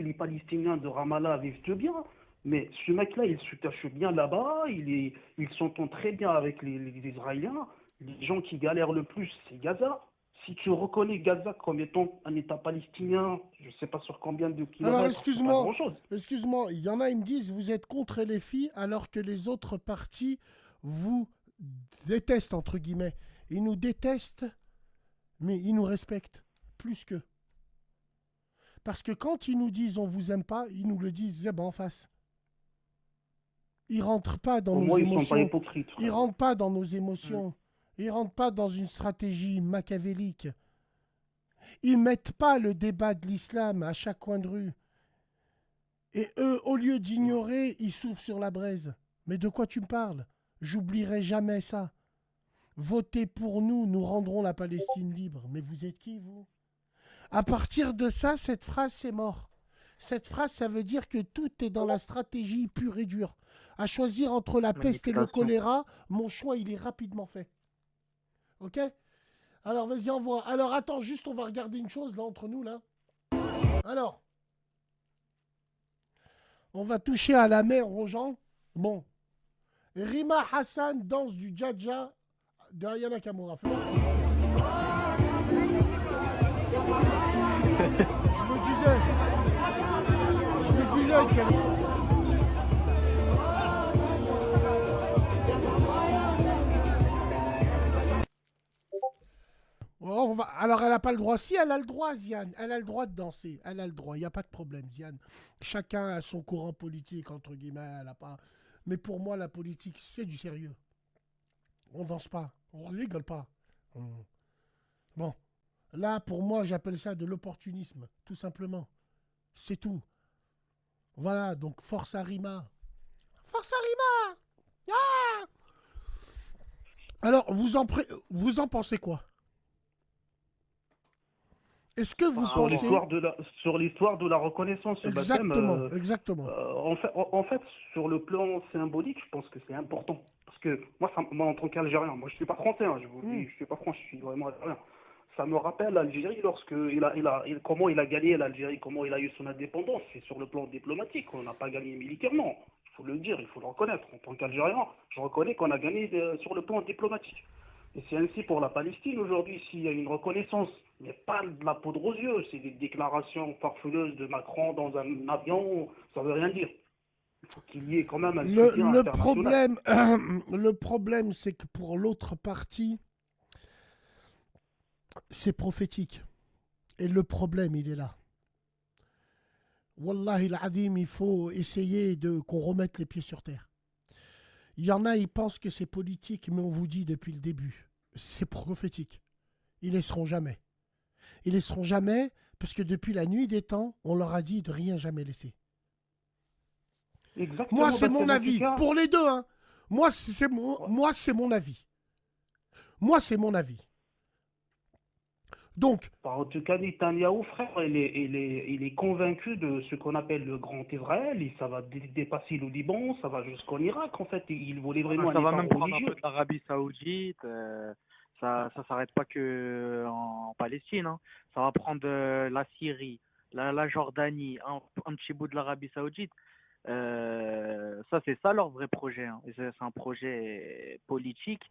tous les Palestiniens de Ramallah vivent bien. Mais ce mec-là, il se cache bien là-bas, il s'entend très bien avec les Israéliens. Les gens qui galèrent le plus, c'est Gaza. Si tu reconnais Gaza comme étant un État palestinien, je ne sais pas sur combien de Alors, kilomètres, c'est pas grand-chose. excuse-moi, il y en a, ils me disent, vous êtes contre les filles alors que les autres partis vous détestent, entre guillemets. Ils nous détestent, mais ils nous respectent plus qu'eux. Parce que quand ils nous disent on vous aime pas, ils nous le disent eh ben, en face. Ils rentrent pas dans Au nos moins, ils ne sont pas émotions. hypocrites, Ils frère. rentrent pas dans nos Mm. émotions. Ils rentrent pas dans une stratégie machiavélique. Ils mettent pas le débat de l'islam à chaque coin de rue. Et eux, au lieu d'ignorer, ils soufflent sur la braise. Mais de quoi tu me parles? J'oublierai jamais ça. Votez pour nous, nous rendrons la Palestine libre. Mais vous êtes qui, vous? À partir de ça, cette phrase, c'est mort. Cette phrase, ça veut dire que tout est dans la stratégie pure et dure. À choisir entre la peste et le Manipulation. choléra, mon choix, il est rapidement fait. Ok? Alors, vas-y, envoie. Alors, attends, juste, on va regarder une chose, là, entre nous, là. Alors, on va toucher à la mer aux gens. Bon. Rima Hassan danse du Djadja de Ayana Kamura. Je me disais qu'il y avait... Oh, alors, elle n'a pas le droit. Si, elle a le droit, Ziane. Elle a le droit de danser. Elle a le droit. Il n'y a pas de problème, Ziane. Chacun a son courant politique, entre guillemets. Elle a pas... Mais pour moi, la politique, c'est du sérieux. On danse pas. On rigole pas. Bon. Là, pour moi, j'appelle ça de l'opportunisme. Tout simplement. C'est tout. Voilà. Donc, force à Rima. Force à Rima. Ah. Alors, vous en pensez quoi? Est-ce que vous Sur pensez... l'histoire de la reconnaissance, ce baptême, Exactement, exactement. en fait, sur le plan symbolique, je pense que c'est important. Parce que moi, en tant qu'Algérien, moi je suis pas français, hein, je vous Hmm. dis, je suis pas français, je suis vraiment Algérien. Ça me rappelle l'Algérie lorsque comment il a gagné l'Algérie, comment il a eu son indépendance. C'est sur le plan diplomatique, on n'a pas gagné militairement. Il faut le dire, il faut le reconnaître. En tant qu'Algérien, je reconnais qu'on a gagné sur le plan diplomatique. Et c'est ainsi pour la Palestine aujourd'hui, s'il y a une reconnaissance, mais pas de la poudre aux yeux, c'est des déclarations farfeleuses de Macron dans un avion, ça veut rien dire. Il faut qu'il y ait quand même un soutien Le international. problème, le problème, c'est que pour l'autre partie, c'est prophétique. Et le problème, il est là. Wallahi al-Adim, il faut essayer qu'on remette les pieds sur terre. Il y en a, ils pensent que c'est politique, mais on vous dit depuis le début, c'est prophétique. Ils laisseront jamais. Ils laisseront jamais parce que depuis la nuit des temps, on leur a dit de rien jamais laisser. Moi, Exactement, c'est bah c'est mon en tout avis. cas, Pour les deux, hein. ouais. Moi, c'est mon avis. Moi, c'est mon avis. Donc, Bah, en tout cas, Netanyahou, frère, il est convaincu de ce qu'on appelle le Grand Israël, et ça va dépasser le Liban, ça va jusqu'en Irak, en fait, il voulait Ah, vraiment un ça va État même prendre un peu religieux. de l'Arabie Saoudite. Ça s'arrête pas que en Palestine, hein. Ça va prendre la Syrie, la Jordanie, un petit bout de l'Arabie Saoudite. Ça, c'est ça leur vrai projet, hein. Et c'est un projet politique